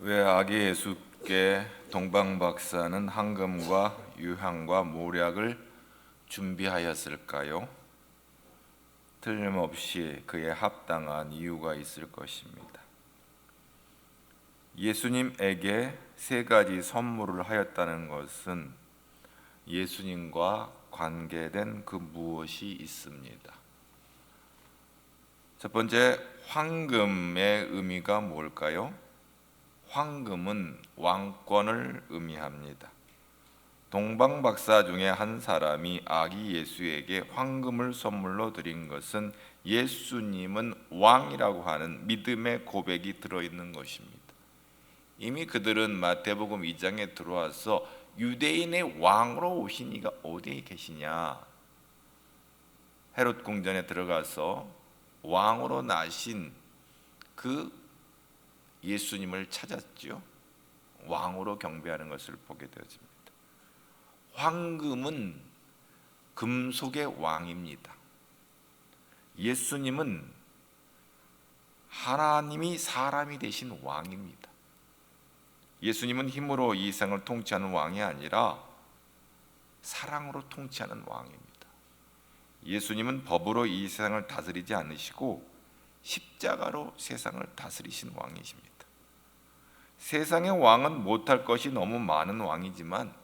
왜 아기 예수께 동방 박사는 황금과 유향과 모략을 준비하였을까요? 틀림없이 그에 합당한 이유가 있을 것입니다. 예수님에게 세 가지 선물을 하였다는 것은 예수님과 관계된 그 무엇이 있습니다. 첫 번째, 황금의 의미가 뭘까요? 황금은 왕권을 의미합니다. 동방 박사 중에 한 사람이 아기 예수에게 황금을 선물로 드린 것은 예수님은 왕이라고 하는 믿음의 고백이 들어있는 것입니다. 이미 그들은 마태복음 2장에 들어와서 유대인의 왕으로 오신 이가 어디에 계시냐, 헤롯 궁전에 들어가서 왕으로 나신 그 예수님을 찾았죠. 왕으로 경배하는 것을 보게 되어집니다. 황금은 금속의 왕입니다. 예수님은 하나님이 사람이 되신 왕입니다. 예수님은 힘으로 이 세상을 통치하는 왕이 아니라 사랑으로 통치하는 왕입니다. 예수님은 법으로 이 세상을 다스리지 않으시고 십자가로 세상을 다스리신 왕이십니다. 세상의 왕은 못할 것이 너무 많은 왕이지만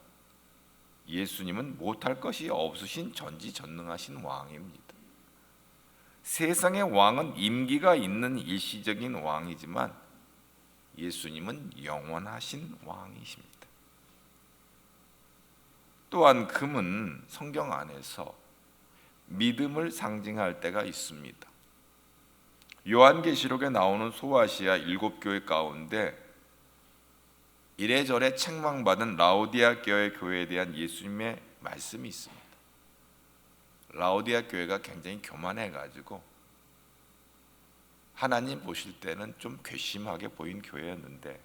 예수님은 못할 것이 없으신 전지전능하신 왕입니다. 세상의 왕은 임기가 있는 일시적인 왕이지만 예수님은 영원하신 왕이십니다. 또한 금은 성경 안에서 믿음을 상징할 때가 있습니다. 요한계시록에 나오는 소아시아 7교회 가운데 이래저래 책망받은 라오디아 교회에 대한 예수님의 말씀이 있습니다. 라오디아 교회가 굉장히 교만해가지고 하나님 보실 때는 좀 괘씸하게 보인 교회였는데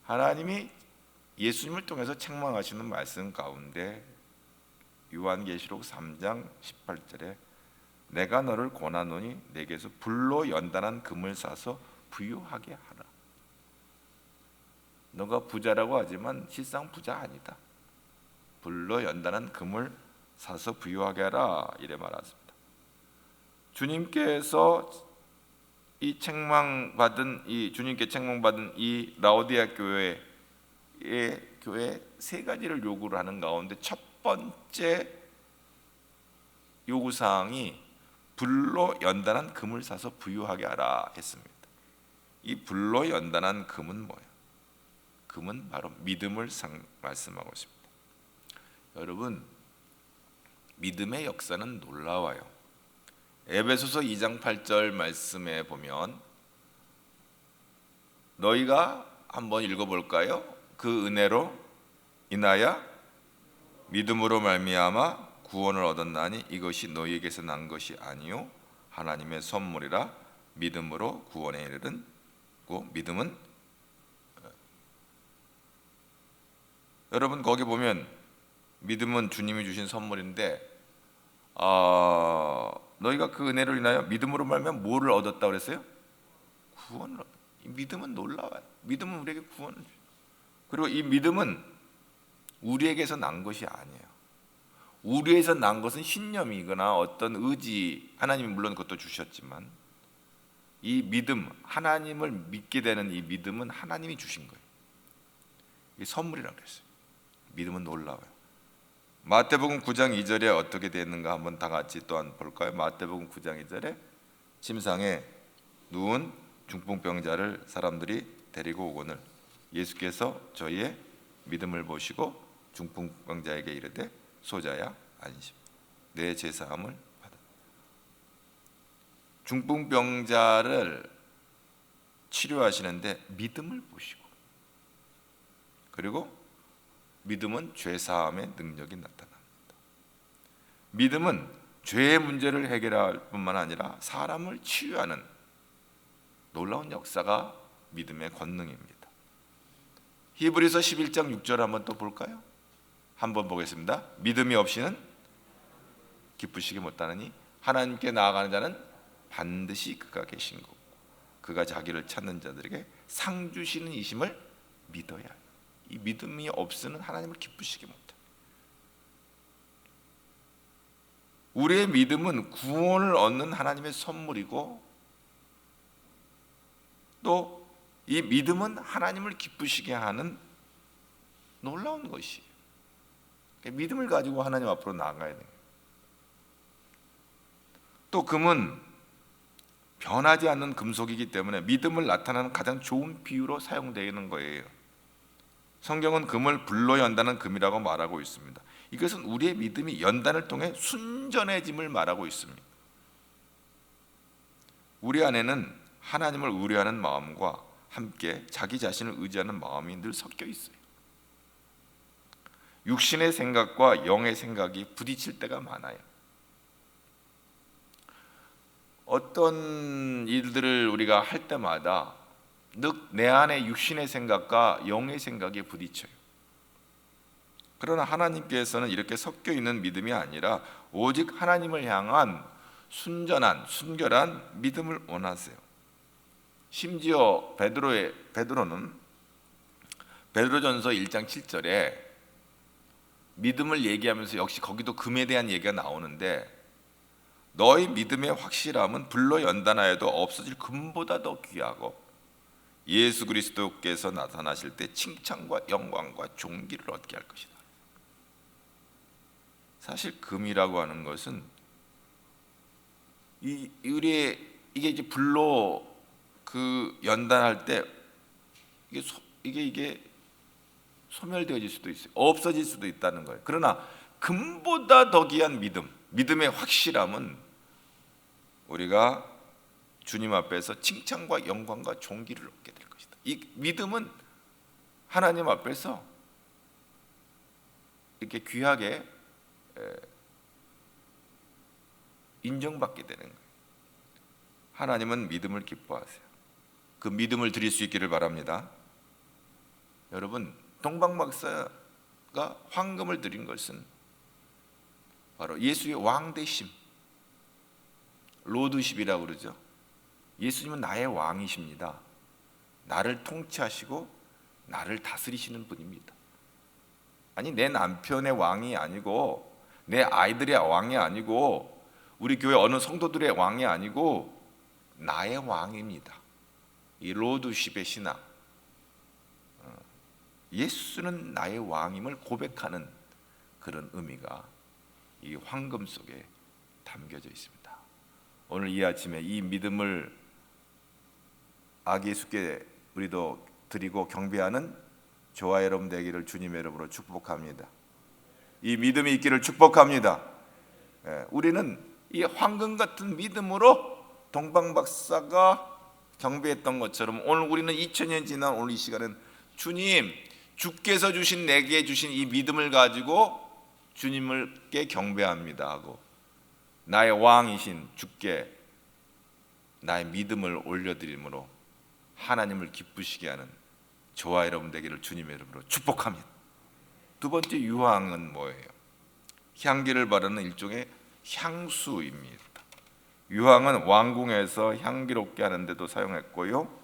하나님이 예수님을 통해서 책망하시는 말씀 가운데 요한계시록 3장 18절에 내가 너를 권하노니 내게서 불로 연단한 금을 사서 부유하게 하라. 너가 부자라고 하지만 실상 부자 아니다. 불로 연단한 금을 사서 부유하게 하라 이래 말했습니다. 주님께서 주님께 책망받은 이 라오디아 교회 세 가지를 요구를 하는 가운데 첫 번째 요구 사항이 불로 연단한 금을 사서 부유하게 하라 했습니다. 이 불로 연단한 금은 뭐예요? 금은 바로 믿음을 말씀하고 있습니다. 여러분, 믿음의 역사는 놀라워요. 에베소서 2장 8절 말씀에 보면 너희가 한번 읽어볼까요? 그 은혜로 인하여 믿음으로 말미암아 구원을 얻었나니 이것이 너희에게서 난 것이 아니요 하나님의 선물이라. 믿음으로 구원에 이르는 믿음은 여러분 거기 보면 믿음은 주님이 주신 선물인데 너희가 그 은혜로 인하여 믿음으로 말미암아 뭐를 얻었다 그랬어요? 구원을 얻었다. 이 믿음은 놀라워요. 믿음은 우리에게 구원을 줘요. 그리고 이 믿음은 우리에게서 난 것이 아니에요. 우리에서 난 것은 신념이거나 어떤 의지, 하나님이 물론 그것도 주셨지만 이 믿음, 하나님을 믿게 되는 이 믿음은 하나님이 주신 거예요. 이게 선물이라고 그랬어요. 믿음은 놀라워요. 마태복음 9장 2절에 어떻게 되는가 한번 다 같이 또한 볼까요? 마태복음 9장 2절에 침상에 누운 중풍병자를 사람들이 데리고 오거늘 예수께서 저희의 믿음을 보시고 중풍병자에게 이르되 소자야 안심 내 죄사함을 받아. 중풍병자를 치료하시는데 믿음을 보시고, 그리고 믿음은 죄사함의 능력이 나타납니다. 믿음은 죄의 문제를 해결할 뿐만 아니라 사람을 치유하는 놀라운 역사가 믿음의 권능입니다. 히브리서 11장 6절 한번 또 볼까요? 한번 보겠습니다. 믿음이 없이는 기쁘시기 못하느니 하나님께 나아가는 자는 반드시 그가 계신 거고 그가 자기를 찾는 자들에게 상 주시는 이심을 믿어야 해요. 이 믿음이 없으면 하나님을 기쁘시게 못해요. 우리의 믿음은 구원을 얻는 하나님의 선물이고, 또 이 믿음은 하나님을 기쁘시게 하는 놀라운 것이에요. 믿음을 가지고 하나님 앞으로 나아가야 돼요. 또 금은 변하지 않는 금속이기 때문에 믿음을 나타내는 가장 좋은 비유로 사용되는 거예요. 성경은 금을 불로 연다는 금이라고 말하고 있습니다. 이것은 우리의 믿음이 연단을 통해 순전해짐을 말하고 있습니다. 우리 안에는 하나님을 의뢰하는 마음과 함께 자기 자신을 의지하는 마음이 늘 섞여 있어요. 육신의 생각과 영의 생각이 부딪힐 때가 많아요. 어떤 일들을 우리가 할 때마다 늘 내 안의 육신의 생각과 영의 생각이 부딪혀요. 그러나 하나님께서는 이렇게 섞여 있는 믿음이 아니라 오직 하나님을 향한 순전한, 순결한 믿음을 원하세요. 심지어 베드로는 베드로전서 1장 7절에 믿음을 얘기하면서 역시 거기도 금에 대한 얘기가 나오는데, 너희 믿음의 확실함은 불로 연단하여도 없어질 금보다 더 귀하고 예수 그리스도께서 나타나실 때 칭찬과 영광과 존귀를 얻게 할 것이다. 사실 금이라고 하는 것은 이게 이제 불로 연단할 때 이게 소멸되어질 수도 있어요. 없어질 수도 있다는 거예요. 그러나 금보다 더 귀한 믿음의 확실함은 우리가 주님 앞에서 칭찬과 영광과 존귀를 얻게 될 것이다. 이 믿음은 하나님 앞에서 이렇게 귀하게 인정받게 되는 거예요. 하나님은 믿음을 기뻐하세요. 그 믿음을 드릴 수 있기를 바랍니다. 여러분, 동방박사가 황금을 드린 것은 바로 예수의 왕되심, 로드십이라고 그러죠. 예수님은 나의 왕이십니다. 나를 통치하시고 나를 다스리시는 분입니다. 아니, 내 남편의 왕이 아니고, 내 아이들의 왕이 아니고, 우리 교회 어느 성도들의 왕이 아니고 나의 왕입니다. 이 로드십의 신앙, 예수는 나의 왕임을 고백하는 그런 의미가 이 황금 속에 담겨져 있습니다. 오늘 이 아침에 이 믿음을 아기 예수께 우리도 드리고 경배하는 저와 여러분 되기를 주님의 이름으로 축복합니다. 이 믿음이 있기를 축복합니다. 우리는 이 황금 같은 믿음으로 동방박사가 경배했던 것처럼 오늘 우리는 2000년 지난 오늘 이 시간은 주님, 주께서 주신 내게 주신 이 믿음을 가지고 주님께 경배합니다 하고, 나의 왕이신 주께 나의 믿음을 올려드림으로 하나님을 기쁘시게 하는 저와 여러분 되기를 주님의 이름으로 축복합니다. 두 번째 유황은 뭐예요? 향기를 바르는 일종의 향수입니다. 유황은 왕궁에서 향기롭게 하는 데도 사용했고요,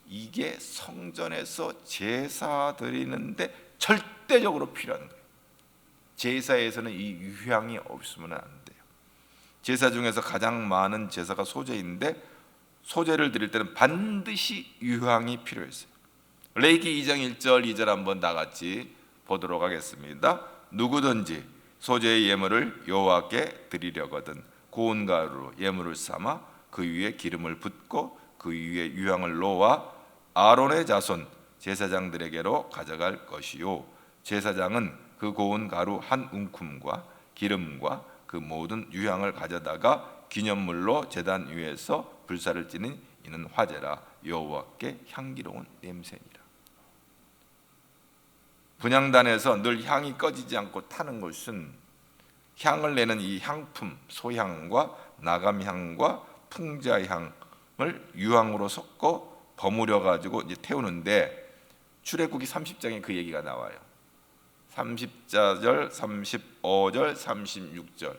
이게 성전에서 제사 드리는데 절대적으로 필요한 거예요. 제사에서는 이 유향이 없으면 안 돼요. 제사 중에서 가장 많은 제사가 소제인데, 소제를 드릴 때는 반드시 유향이 필요했어요. 레위기 2장 1절 2절 한번 다 같이 보도록 하겠습니다. 누구든지 소제의 예물을 여호와께 드리려거든 고운 가루로 예물을 삼아 그 위에 기름을 붓고 그 위에 유향을 놓아 아론의 자손 제사장들에게로 가져갈 것이요, 제사장은 그 고운 가루 한 움큼과 기름과 그 모든 유향을 가져다가 기념물로 제단 위에서 불사를 지는 이는 화제라, 여호와께 향기로운 냄새니라. 분향단에서 늘 향이 꺼지지 않고 타는 것은 향을 내는 이 향품, 소향과 나감향과 풍자향을 유황으로 섞어 버무려 가지고 이제 태우는데, 출애굽기 30장에 그 얘기가 나와요. 30절, 35절, 36절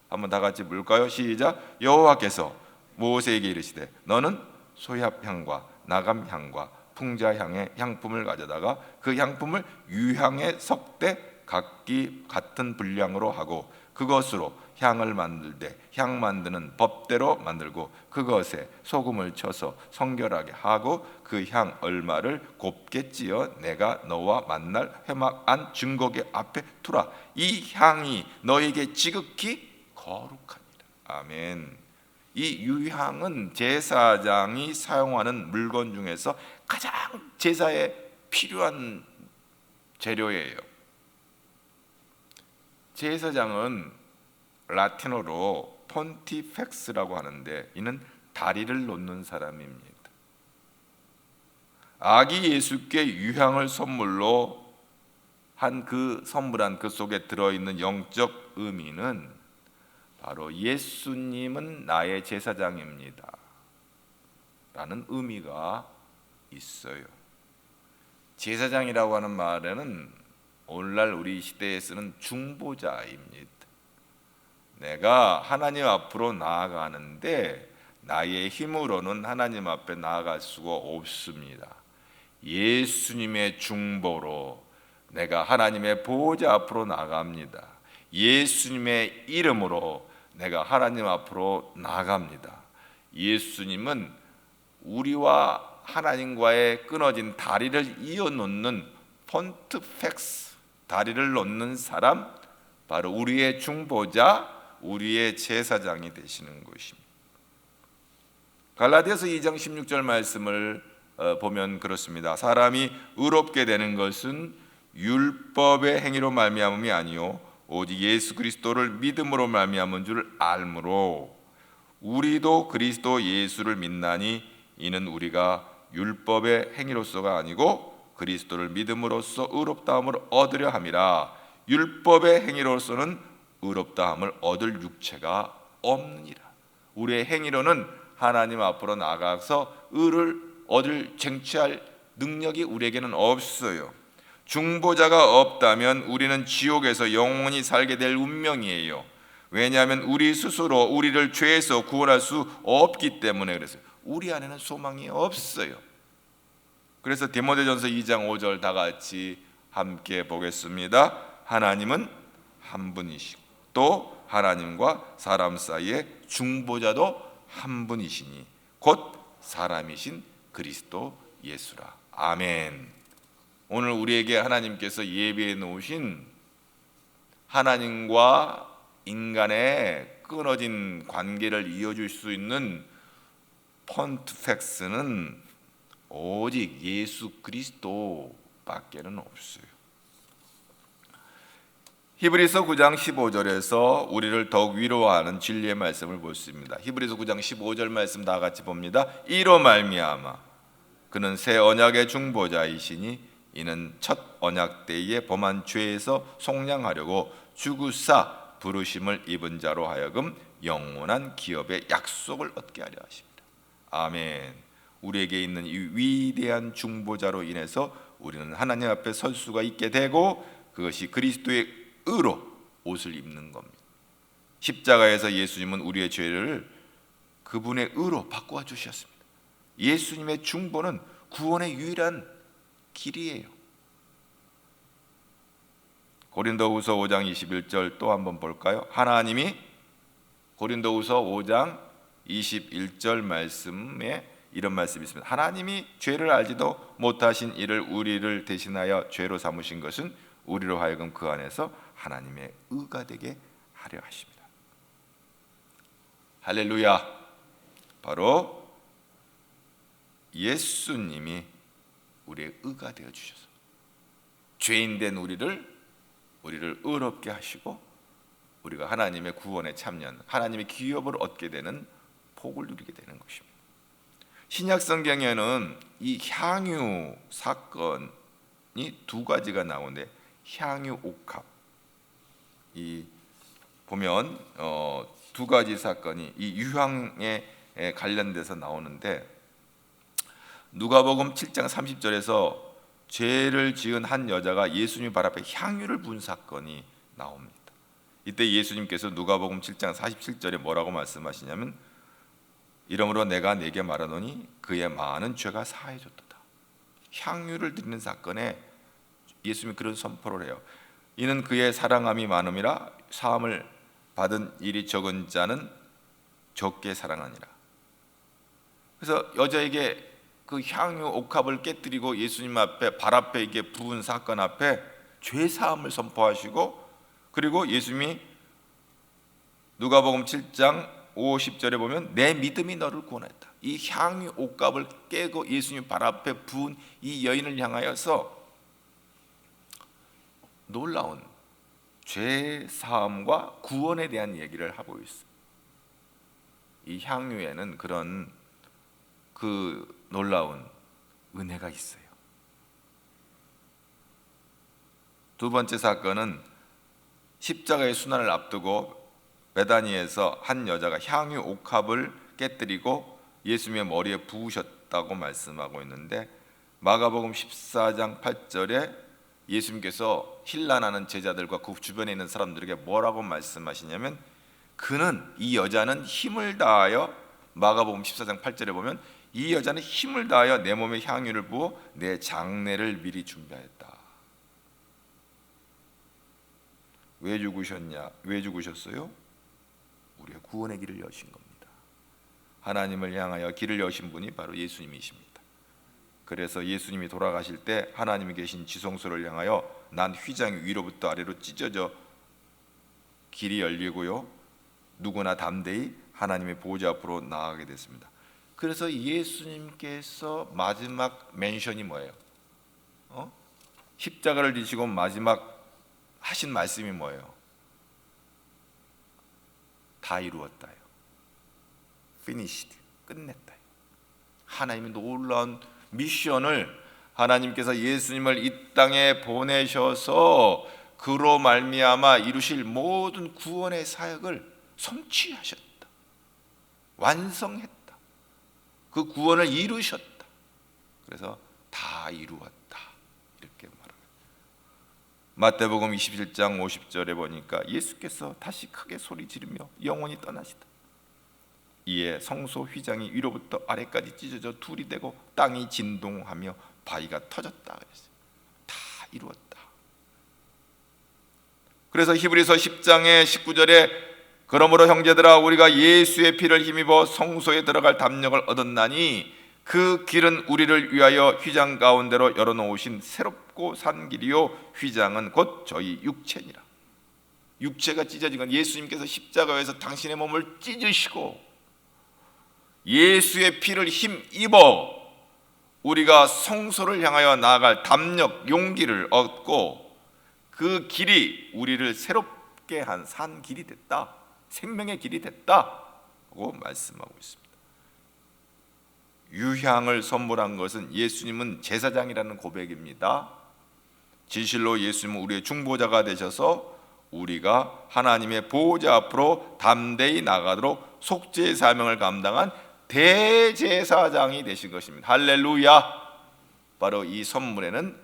한번 다 같이 볼까요? 시작. 여호와께서 모세에게 이르시되 너는 소합향과 나감향과 풍자향의 향품을 가져다가 그 향품을 유향에 섞되 각기 같은 분량으로 하고 그것으로 향을 만들되 향 만드는 법대로 만들고 그것에 소금을 쳐서 성결하게 하고 그 향 얼마를 곱게 찌어 내가 너와 만날 회막 안 증거계 앞에 두라. 이 향이 너에게 지극히 거룩합니다. 아멘. 이 유향은 제사장이 사용하는 물건 중에서 가장 제사에 필요한 재료예요. 제사장은 라틴어로 폰티펙스라고 하는데 이는 다리를 놓는 사람입니다. 아기 예수께 유향을 선물로 한 그 선물한 그 속에 들어있는 영적 의미는 바로 예수님은 나의 제사장입니다 라는 의미가 있어요. 제사장이라고 하는 말에는 오늘날 우리 시대에 쓰는 중보자입니다. 내가 하나님 앞으로 나아가는데 나의 힘으로는 하나님 앞에 나아갈 수가 없습니다. 예수님의 중보로 내가 하나님의 보호자 앞으로 나아갑니다. 예수님의 이름으로 내가 하나님 앞으로 나아갑니다. 예수님은 우리와 하나님과의 끊어진 다리를 이어놓는 폰트펙스, 다리를 놓는 사람, 바로 우리의 중보자, 우리의 제사장이 되시는 것입니다. 갈라디아서 2장 16절 말씀을 보면 그렇습니다. 사람이 의롭게 되는 것은 율법의 행위로 말미암음이 아니요 오직 예수 그리스도를 믿음으로 말미암은 줄 알므로 우리도 그리스도 예수를 믿나니 이는 우리가 율법의 행위로서가 아니고 그리스도를 믿음으로써 의롭다함을 얻으려 함이라. 율법의 행위로서는 의롭다함을 얻을 육체가 없느니라. 우리의 행위로는 하나님 앞으로 나가서 의를 얻을 쟁취할 능력이 우리에게는 없어요. 중보자가 없다면 우리는 지옥에서 영원히 살게 될 운명이에요. 왜냐하면 우리 스스로 우리를 죄에서 구원할 수 없기 때문에. 그래서 우리 안에는 소망이 없어요. 그래서 디모데전서 2장 5절 다 같이 함께 보겠습니다. 하나님은 한 분이시고 또 하나님과 사람 사이의 중보자도 한 분이시니 곧 사람이신 그리스도 예수라. 아멘. 오늘 우리에게 하나님께서 예비해 놓으신 하나님과 인간의 끊어진 관계를 이어줄 수 있는 폰트펙스는 오직 예수 그리스도밖에는 없어요. 히브리서 9장 15절에서 우리를 더욱 위로하는 진리의 말씀을 보십니다. 히브리서 9장 15절 말씀 다 같이 봅니다. 이로 말미암아 그는 새 언약의 중보자이시니 이는 첫 언약 때에 범한 죄에서 속량하려고 죽으사 부르심을 입은 자로 하여금 영원한 기업의 약속을 얻게 하려 하십니다. 아멘. 우리에게 있는 이 위대한 중보자로 인해서 우리는 하나님 앞에 설 수가 있게 되고 그것이 그리스도의 의로 옷을 입는 겁니다. 십자가에서 예수님은 우리의 죄를 그분의 의로 바꾸어 주셨습니다. 예수님의 중보는 구원의 유일한 길이에요. 고린도후서 5장 21절 또 한번 볼까요? 하나님이 고린도후서 5장 21절 말씀에 이런 말씀이 있습니다. 하나님이 죄를 알지도 못하신 이를 우리를 대신하여 죄로 삼으신 것은 우리로 하여금 그 안에서 하나님의 의가 되게 하려 하십니다. 할렐루야. 바로 예수님이 우리의 의가 되어 주셔서 죄인된 우리를 의롭게 하시고 우리가 하나님의 구원에 참여한 하나님의 기업을 얻게 되는 복을 누리게 되는 것입니다. 신약 성경에는 이 향유 사건이 두 가지가 나오는데 향유 옥합 이 보면 두 가지 사건이 이 유향에 관련돼서 나오는데 누가복음 7장 30절에서 죄를 지은 한 여자가 예수님 발 앞에 향유를 부은 사건이 나옵니다. 이때 예수님께서 누가복음 7장 47절에 뭐라고 말씀하시냐면 이러므로 내가 네게 말하노니 그의 많은 죄가 사해졌도다. 향유를 드리는 사건에 예수님이 그런 선포를 해요. 이는 그의 사랑함이 많음이라 사함을 받은 일이 적은 자는 적게 사랑하니라. 그래서 여자에게 그 향유 옥합을 깨뜨리고 예수님 앞에 발 앞에 이게 부은 사건 앞에 죄 사함을 선포하시고, 그리고 예수님이 누가복음 7장 50절에 보면 내 믿음이 너를 구원했다. 이 향유 옥합을 깨고 예수님 발 앞에 부은 이 여인을 향하여서 놀라운 죄 사함과 구원에 대한 얘기를 하고 있어요. 이 향유에는 그런 그 놀라운 은혜가 있어요. 두 번째 사건은 십자가의 순환을 앞두고 베다니에서 한 여자가 향유 옥합을 깨뜨리고 예수님의 머리에 부으셨다고 말씀하고 있는데, 마가복음 14장 8절에 예수님께서 힐난하는 제자들과 그 주변에 있는 사람들에게 뭐라고 말씀하시냐면, 그는, 이 여자는 힘을 다하여, 마가복음 14장 8절에 보면 이 여자는 힘을 다하여 내 몸에 향유를 부어 내 장례를 미리 준비하였다. 왜 죽으셨냐? 왜 죽으셨어요? 우리의 구원의 길을 여신 겁니다. 하나님을 향하여 길을 여신 분이 바로 예수님이십니다. 그래서 예수님이 돌아가실 때 하나님이 계신 지성소를 향하여 난 휘장이 위로부터 아래로 찢어져 길이 열리고요, 누구나 담대히 하나님의 보좌 앞으로 나아가게 됐습니다. 그래서 예수님께서 마지막 멘션이 뭐예요? 십자가를 지시고 마지막 하신 말씀이 뭐예요? 다 이루었다요. Finished, 끝냈다. 하나님의 놀라운 미션을 하나님께서 예수님을 이 땅에 보내셔서 그로 말미암아 이루실 모든 구원의 사역을 성취하셨다. 완성했다. 그 구원을 이루셨다. 그래서 다 이루었다. 이렇게 말합니다. 마태복음 27장 50절에 보니까 예수께서 다시 크게 소리 지르며 영원히 떠나시다. 이에 성소 휘장이 위로부터 아래까지 찢어져 둘이 되고 땅이 진동하며 바위가 터졌다 그랬어요. 다 이루었다. 그래서 히브리서 10장의 19절에 그러므로 형제들아 우리가 예수의 피를 힘입어 성소에 들어갈 담력을 얻었나니 그 길은 우리를 위하여 휘장 가운데로 열어놓으신 새롭고 산 길이요 휘장은 곧 저희 육체니라. 육체가 찢어진 건 예수님께서 십자가에서 당신의 몸을 찢으시고 예수의 피를 힘입어 우리가 성소를 향하여 나아갈 담력, 용기를 얻고 그 길이 우리를 새롭게 한 산 길이 됐다. 생명의 길이 됐다고 말씀하고 있습니다. 유향을 선물한 것은 예수님은 제사장이라는 고백입니다. 진실로 예수님은 우리의 중보자가 되셔서 우리가 하나님의 보호자 앞으로 담대히 나가도록 속죄의 사명을 감당한 대제사장이 되신 것입니다. 할렐루야. 바로 이 선물에는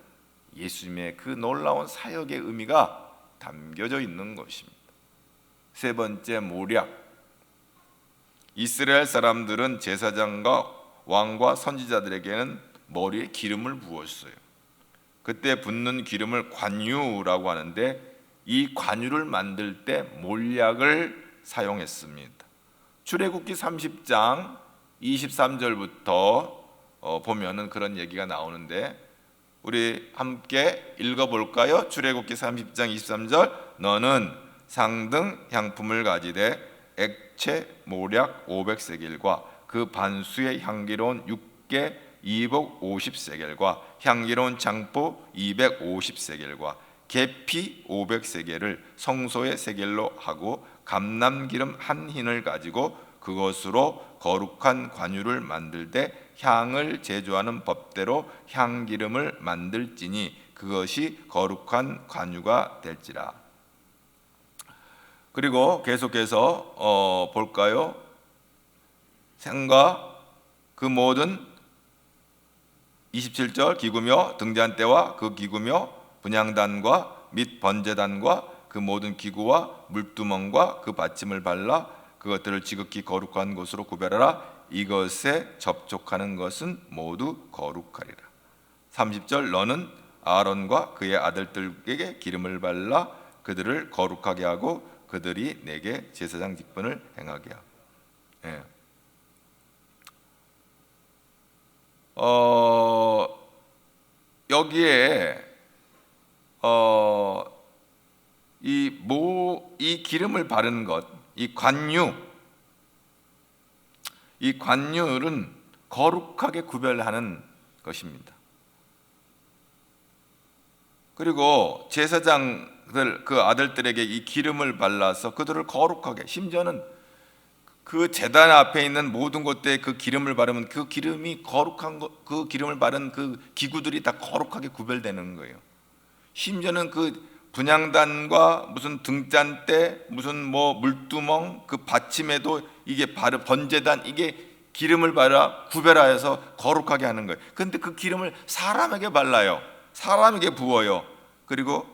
예수님의 그 놀라운 사역의 의미가 담겨져 있는 것입니다. 세 번째, 모략. 이스라엘 사람들은 제사장과 왕과 선지자들에게는 머리에 기름을 부었어요. 그때 붓는 기름을 관유라고 하는데 이 관유를 만들 때 몰약을 사용했습니다. 출애굽기 30장 23절부터 보면은 그런 얘기가 나오는데 우리 함께 읽어볼까요? 출애굽기 30장 23절 너는 상등 향품을 가지되 액체 모략 500세겔과 그 반수의 향기로운 육개 250세겔과 향기로운 장포 250세겔과 계피 500세겔을 성소의 세겔로 하고 감람기름 한 흰을 가지고 그것으로 거룩한 관유를 만들되 향을 제조하는 법대로 향기름을 만들지니 그것이 거룩한 관유가 될지라. 그리고 계속해서 볼까요? 생과 그 모든 27절 기구며 등잔대와 그 기구며 분향단과 및 번제단과 그 모든 기구와 물두멍과 그 받침을 발라 그것들을 지극히 거룩한 곳으로 구별하라. 이것에 접촉하는 것은 모두 거룩하리라. 30절 너는 아론과 그의 아들들에게 기름을 발라 그들을 거룩하게 하고 그들이 내게 제사장 직분을 행하게 하고. 예. 여기에 이 기름을 바르는 것, 이 관유는 거룩하게 구별하는 것입니다. 그리고 제사장들 그 아들들에게 이 기름을 발라서 그들을 거룩하게, 심지어는 그 제단 앞에 있는 모든 곳에 그 기름을 바르면 그 기름이 거룩한 것, 그 기름을 바른 그 기구들이 다 거룩하게 구별되는 거예요. 심지어는 그 분향단과 무슨 등잔대, 무슨 뭐 물두멍, 그 받침에도 이게 번제단, 이게 기름을 발라 구별하여서 거룩하게 하는 거예요. 그런데 그 기름을 사람에게 발라요. 사람에게 부어요. 그리고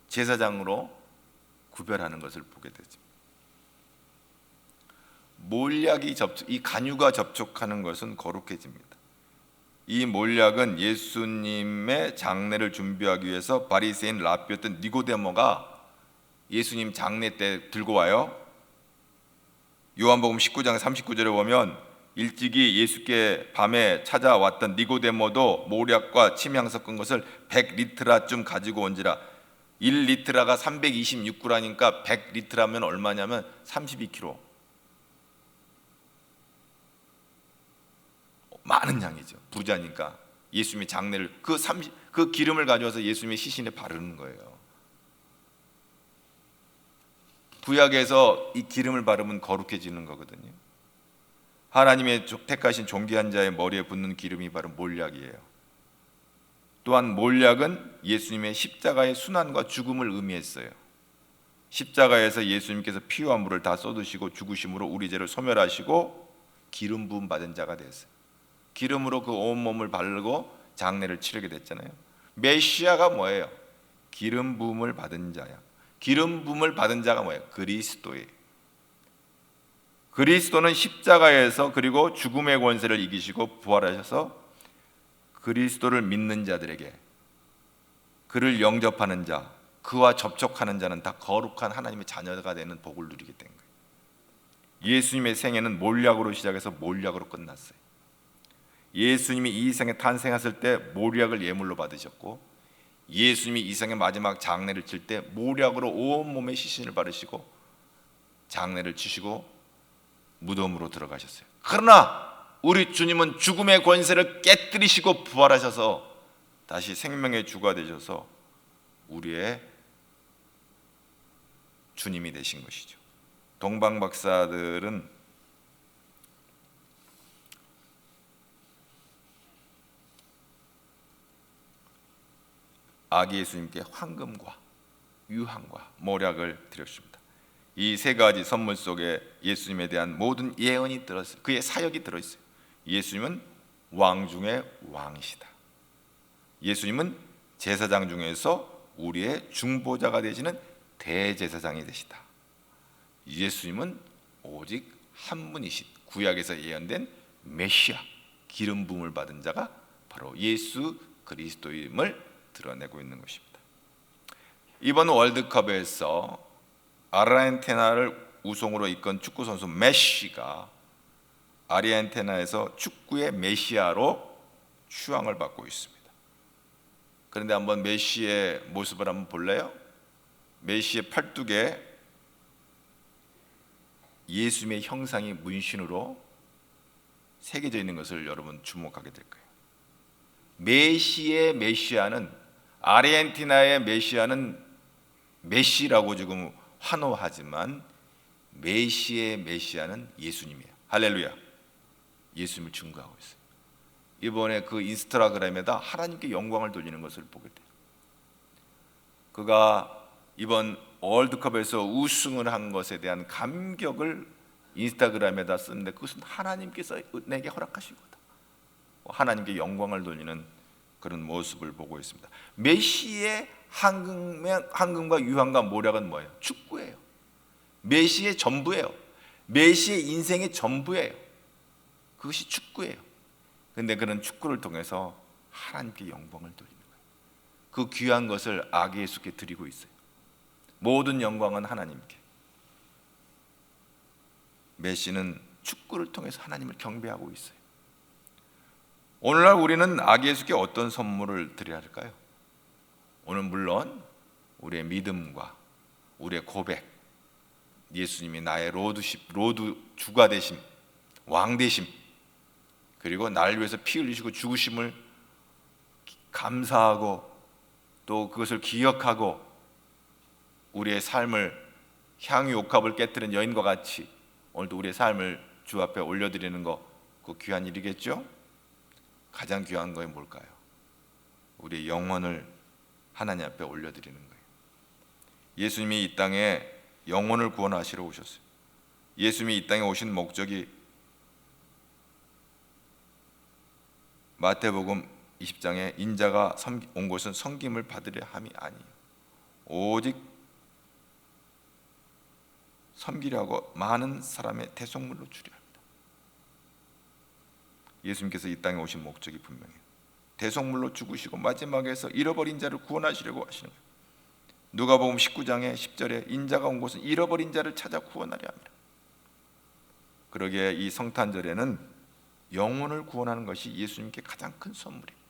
제사장으로 구별하는 것을 보게 되죠. 이 간유가 접촉하는 것은 거룩해집니다. 이 몰약은 예수님의 장례를 준비하기 위해서 바리새인 랍비였던 니고데모가 예수님 장례 때 들고 와요. 요한복음 19장 39절에 보면 일찍이 예수께 밤에 찾아왔던 니고데모도 몰약과 침향 섞은 것을 100리트라쯤 가지고 온지라. 1리트라가 326g이니까 100리트라면 얼마냐면 32kg. 많은 양이죠. 부자니까 예수님의 장례를 그 기름을 가져와서 예수님의 시신에 바르는 거예요. 구약에서 이 기름을 바르면 거룩해지는 거거든요. 하나님의 택하신 존귀한 자의 머리에 붓는 기름이 바로 몰약이에요. 또한 몰약은 예수님의 십자가의 순환과 죽음을 의미했어요. 십자가에서 예수님께서 피와 물을 다 쏟으시고 죽으심으로 우리 죄를 소멸하시고 기름 부음 받은 자가 됐어요. 기름으로 그 온몸을 바르고 장례를 치르게 됐잖아요. 메시아가 뭐예요? 기름 부음을 받은 자야. 기름 부음을 받은 자가 뭐예요? 그리스도예요. 그리스도는 십자가에서 그리고 죽음의 권세를 이기시고 부활하셔서 그리스도를 믿는 자들에게, 그를 영접하는 자, 그와 접촉하는 자는 다 거룩한 하나님의 자녀가 되는 복을 누리게 된 거예요. 예수님의 생애는 몰약으로 시작해서 몰약으로 끝났어요. 예수님이 이 세상에 탄생하실 때 몰약을 예물로 받으셨고, 예수님이 이 세상의 마지막 장례를 칠 때 몰약으로 온몸에 시신을 바르시고 장례를 치시고 무덤으로 들어가셨어요. 그러나 우리 주님은 죽음의 권세를 깨뜨리시고 부활하셔서 다시 생명의 주가 되셔서 우리의 주님이 되신 것이죠. 동방 박사들은 아기 예수님께 황금과 유황과 몰약을 드렸습니다. 이 세 가지 선물 속에 예수님에 대한 모든 예언이 들어있어요. 그의 사역이 들어있어요. 예수님은 왕 중에 왕이시다. 예수님은 제사장 중에서 우리의 중보자가 되시는 대제사장이 되시다. 예수님은 오직 한 분이신, 구약에서 예언된 메시아, 기름 부음을 받은 자가 바로 예수 그리스도임을 드러내고 있는 것입니다. 이번 월드컵에서 아르헨티나를 우승으로 이끈 축구 선수 메시가 아르헨티나에서 축구의 메시아로 추앙을 받고 있습니다. 그런데 한번 메시의 모습을 한번 볼래요? 메시의 팔뚝에 예수님의 형상이 문신으로 새겨져 있는 것을 여러분 주목하게 될 거예요. 메시의 메시아는, 아르헨티나의 메시아는 메시라고 지금 환호하지만 메시의 메시아는 예수님이에요. 할렐루야. 예수님을 증거하고 있어요. 이번에 그 인스타그램에다 하나님께 영광을 돌리는 것을 보게 돼요. 그가 이번 월드컵에서 우승을 한 것에 대한 감격을 인스타그램에다 쓰는데 그것은 하나님께서 내게 허락하신 거다. 하나님께 영광을 돌리는 그런 모습을 보고 있습니다. 메시의 황금과 유황과 몰약은 뭐예요? 축구예요. 메시의 전부예요. 메시의 인생의 전부예요. 그것이 축구예요. 근데 그런 축구를 통해서 하나님께 영광을 돌리는 거예요. 그 귀한 것을 아기 예수께 드리고 있어요. 모든 영광은 하나님께. 메시는 축구를 통해서 하나님을 경배하고 있어요. 오늘날 우리는 아기 예수께 어떤 선물을 드려야 할까요? 오늘 물론 우리의 믿음과 우리의 고백, 예수님이 나의 로드 주가 되심, 왕 되심, 그리고 나를 위해서 피 흘리시고 죽으심을 감사하고 또 그것을 기억하고 우리의 삶을 향유 옥합을 깨뜨린 여인과 같이 오늘도 우리의 삶을 주 앞에 올려드리는 거, 그 귀한 일이겠죠? 가장 귀한 거는 뭘까요? 우리의 영혼을 하나님 앞에 올려드리는 거예요. 예수님이 이 땅에 영혼을 구원하시러 오셨어요. 예수님이 이 땅에 오신 목적이 마태복음 20장에 인자가 온 곳은 섬김을 받으려 함이 아니에요. 오직 섬기려고 많은 사람의 대속물로 주려 합니다. 예수님께서 이 땅에 오신 목적이 분명해요. 대속물로 죽으시고 마지막에서 잃어버린 자를 구원하시려고 하시는 거예요. 누가복음 19장의 10절에 인자가 온 곳은 잃어버린 자를 찾아 구원하려 합니다. 그러기에 이 성탄절에는 영혼을 구원하는 것이 예수님께 가장 큰 선물이에요.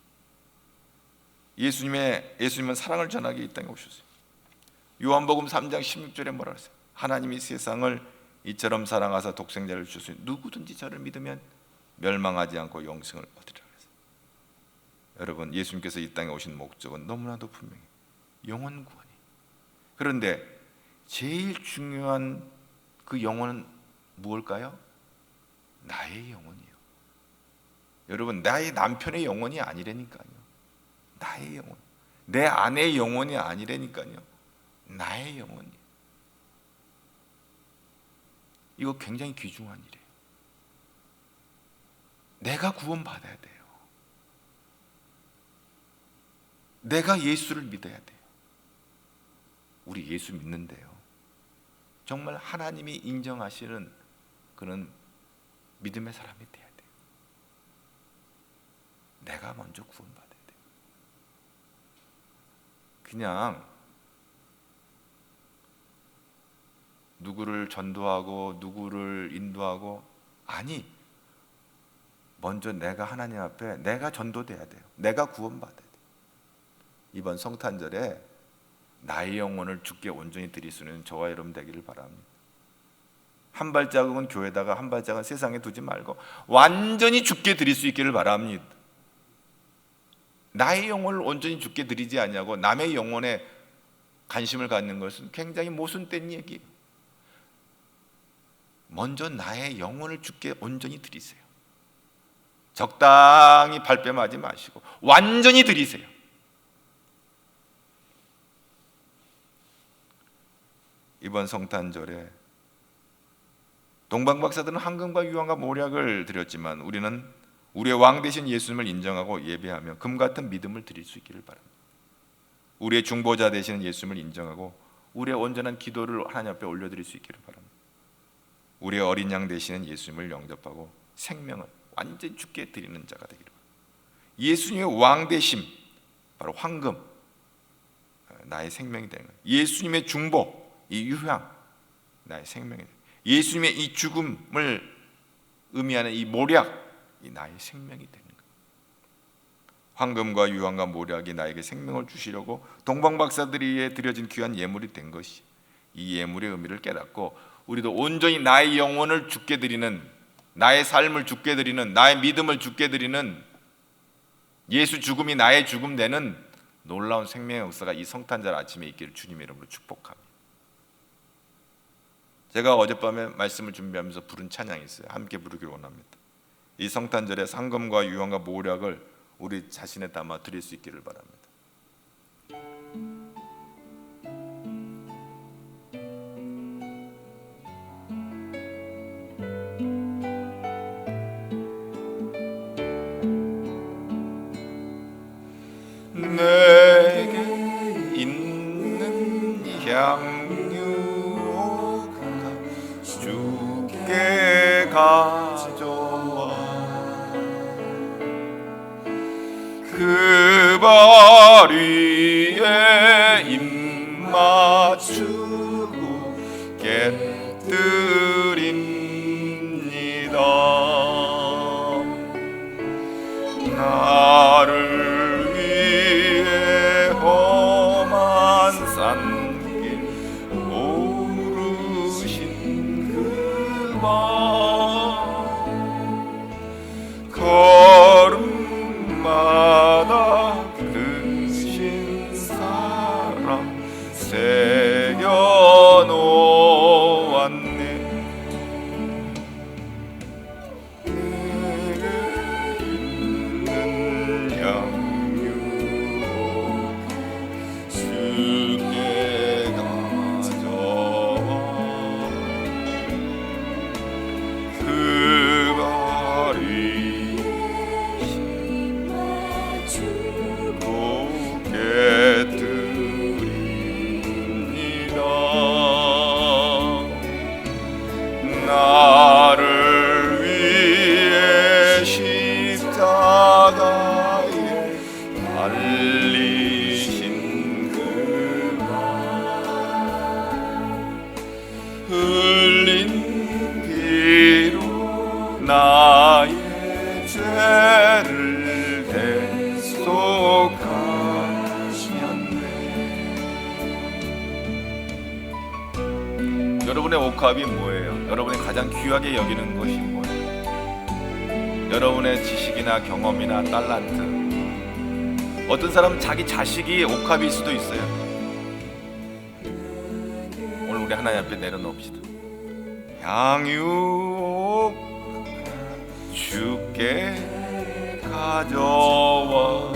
예수님은 사랑을 전하기 이 땅에 오셨어요. 요한복음 3장 16절에 뭐라 그랬어요? 하나님이 세상을 이처럼 사랑하사 독생자를 주셨으니 누구든지 저를 믿으면 멸망하지 않고 영생을 얻으리라 그랬어요. 여러분, 예수님께서 이 땅에 오신 목적은 너무나도 분명해요. 영혼 구원이. 그런데 제일 중요한 그 영혼은 무엇일까요? 나의 영혼이에요. 여러분, 나의 남편의 영혼이 아니라니까요. 나의 영혼, 내 아내의 영혼이 아니라니까요. 나의 영혼이에요. 이거 굉장히 귀중한 일이에요. 내가 구원받아야 돼요. 내가 예수를 믿어야 돼요. 우리 예수 믿는데요, 정말 하나님이 인정하시는 그런 믿음의 사람이 돼야 돼요. 내가 먼저 구원받아야 돼요. 그냥 누구를 전도하고 누구를 인도하고, 아니, 먼저 내가 하나님 앞에 내가 전도돼야 돼요. 내가 구원받아야 돼요. 이번 성탄절에 나의 영혼을 주께 온전히 드릴 수 있는 저와 여러분 되기를 바랍니다. 한 발자국은 교회다가 한 발자국은 세상에 두지 말고 완전히 주께 드릴 수 있기를 바랍니다. 나의 영혼을 온전히 주께 드리지 않냐고 남의 영혼에 관심을 갖는 것은 굉장히 모순된 얘기예요. 먼저 나의 영혼을 주께 온전히 드리세요. 적당히 발뺌하지 마시고 완전히 드리세요. 이번 성탄절에 동방박사들은 황금과 유황과 모략을 드렸지만 우리는 우리의 왕 되신 예수님을 인정하고 예배하며 금같은 믿음을 드릴 수 있기를 바랍니다. 우리의 중보자 되시는 예수님을 인정하고 우리의 온전한 기도를 하나님 앞에 올려드릴 수 있기를 바랍니다. 우리의 어린 양 되시는 예수님을 영접하고 생명을 완전히 주께 드리는 자가 되기를 바랍니다. 예수님의 왕 되심, 바로 황금, 나의 생명이 되는 거예요. 예수님의 중보, 이 유향, 나의 생명이 되는 거예요. 예수님의 이 죽음을 의미하는 이 모략, 이 나의 생명이 되는 거예요. 황금과 유황과 모략이 나에게 생명을 주시려고 동방박사들이에 드려진 귀한 예물이 된 것이, 이 예물의 의미를 깨닫고 우리도 온전히 나의 영혼을 주께 드리는, 나의 삶을 주께 드리는, 나의 믿음을 주께 드리는, 예수 죽음이 나의 죽음 되는 놀라운 생명의 역사가 이 성탄절 아침에 있기를 주님의 이름으로 축복합니다. 제가 어젯밤에 말씀을 준비하면서 부른 찬양이 있어요. 함께 부르기를 원합니다. 이 성탄절에 상금과 유황과 모략을 우리 자신에 담아 드릴 수 있기를 바랍니다. 내게 있는 향유가 주께 가져와 그 발 위에 입 맞추고 깨뜨립니다. 나를 위해 험한 산길 오르신 그 발, 걸음마다 크신 사랑 새겨놓았네. 내게 있는 양육 주께 가져와. 그 발이 깨뜨립니다. 나를 위해 십자가에 달리신 그 발, 흘린 피로 나의 죄를 대속하셨네. 여러분의 옥합이 뭐예요? 여러분이 가장 귀하게 여기는 것이 뭐예요? 여러분의 지식이나 경험이나 달란트. 어떤 사람은 자기 자식이 옥합일 수도 있어요. 오늘 우리 하나님 앞에 내려놓읍시다. 양육 주께 가져와.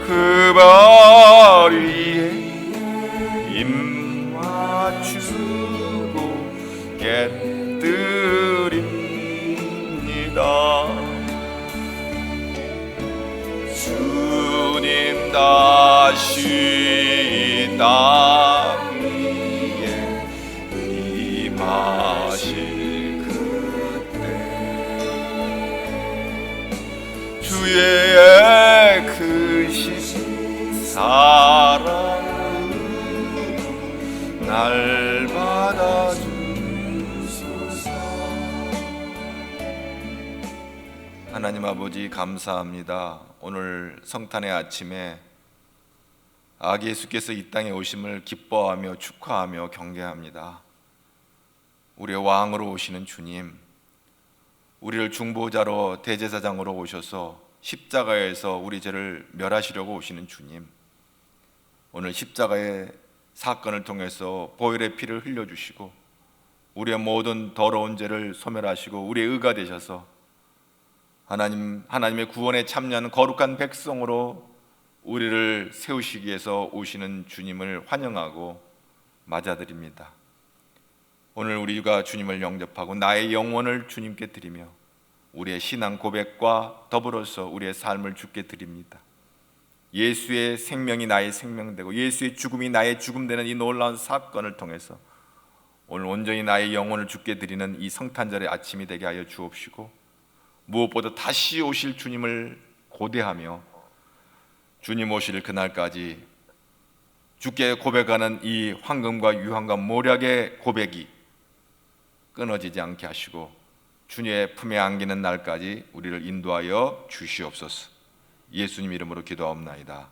그 발 위에 입 맞추고 깨뜨립니다. 주님 다시 땅 위에 임하실 그때 주의 크신 사랑으로 날 받아주소서. 하나님 아버지 감사합니다. 오늘 성탄의 아침에 아기 예수께서 이 땅에 오심을 기뻐하며 축하하며 경배합니다. 우리의 왕으로 오시는 주님, 우리를 중보자로 대제사장으로 오셔서 십자가에서 우리 죄를 멸하시려고 오시는 주님, 오늘 십자가의 사건을 통해서 보혈의 피를 흘려주시고 우리의 모든 더러운 죄를 소멸하시고 우리의 의가 되셔서 하나님의 구원에 참여하는 거룩한 백성으로 우리를 세우시기 위해서 오시는 주님을 환영하고 맞아드립니다. 오늘 우리가 주님을 영접하고 나의 영혼을 주님께 드리며 우리의 신앙 고백과 더불어서 우리의 삶을 주께 드립니다. 예수의 생명이 나의 생명 되고 예수의 죽음이 나의 죽음 되는 이 놀라운 사건을 통해서 오늘 온전히 나의 영혼을 주께 드리는 이 성탄절의 아침이 되게 하여 주옵시고, 무엇보다 다시 오실 주님을 고대하며 주님 오실 그날까지 주께 고백하는 이 황금과 유황과 모략의 고백이 끊어지지 않게 하시고 주님의 품에 안기는 날까지 우리를 인도하여 주시옵소서. 예수님 이름으로 기도하옵나이다.